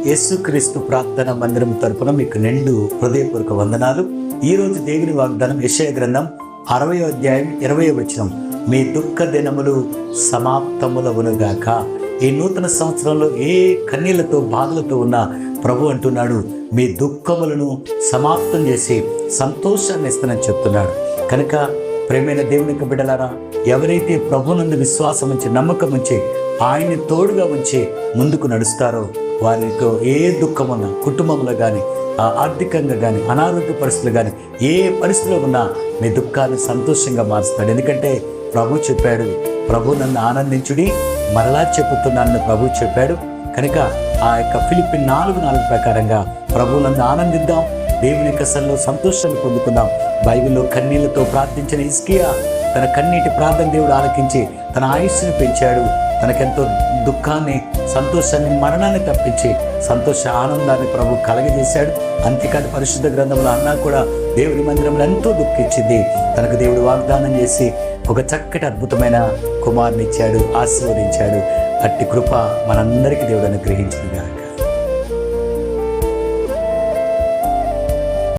యేసుక్రీస్తు ప్రార్థన మందిరం తరపున మీకు నిండు హృదయపూర్వక వందనాలు. ఈరోజు దేవుని వాగ్దానం యెషయా గ్రంథం 60వ అధ్యాయం 20వ వచనం. మీ దుఃఖ దినములు సమాప్తములవునుగాక. ఈ నూతన సంవత్సరంలో ఏ కన్నీళ్లతో బాధలతో ఉన్న ప్రభు అంటున్నాడు, మీ దుఃఖములను సమాప్తం చేసి సంతోషాన్ని ఇస్తానని చెప్తున్నాడు. కనుక ప్రేమైన దేవునికి బిడ్డలారా, ఎవరైతే ప్రభునందు విశ్వాసం ఉంచి నమ్మకం ఉంచి ఆయన్ని తోడుగా ఉంచి ముందుకు నడుస్తారో వారికి ఏ దుఃఖమున్నా, కుటుంబంలో కానీ ఆర్థికంగా కానీ అనారోగ్య పరిస్థితులు కానీ ఏ పరిస్థితిలో ఉన్నా మీ దుఃఖాన్ని సంతోషంగా మారుస్తాడు. ఎందుకంటే ప్రభు చెప్పాడు, ప్రభు నన్ను ఆనందించుడి మరలా చెప్పుతున్నానని ప్రభు చెప్పాడు. కనుక ఆ యొక్క ఫిలిప్పీ 4:4 ప్రకారంగా ప్రభు నన్ను ఆనందిద్దాం, దేవుని యొక్క సన్నిధిలో సంతోషాన్ని పొందుకుందాం. బైబిల్లో కన్నీళ్లతో ప్రార్థించిన హిజ్కియా తన కన్నీటి ప్రార్థన దేవుడు ఆలకించి తన ఆయుష్ని పెంచాడు. తనకెంతో దుఃఖాన్ని, సంతోషాన్ని, మరణాన్ని తప్పించి సంతోష ఆనందాన్ని ప్రభు కలగజేశాడు. అంతేకాదు పరిశుద్ధ గ్రంథంలో అన్నా కూడా దేవుని మందిరంలో ఎంతో దుఃఖించింది. తనకు దేవుడు వాగ్దానం చేసి ఒక చక్కటి అద్భుతమైన కుమారుని ఇచ్చాడు, ఆశీర్వదించాడు. అట్టి కృప మనందరికీ దేవుడు అనుగ్రహించింది.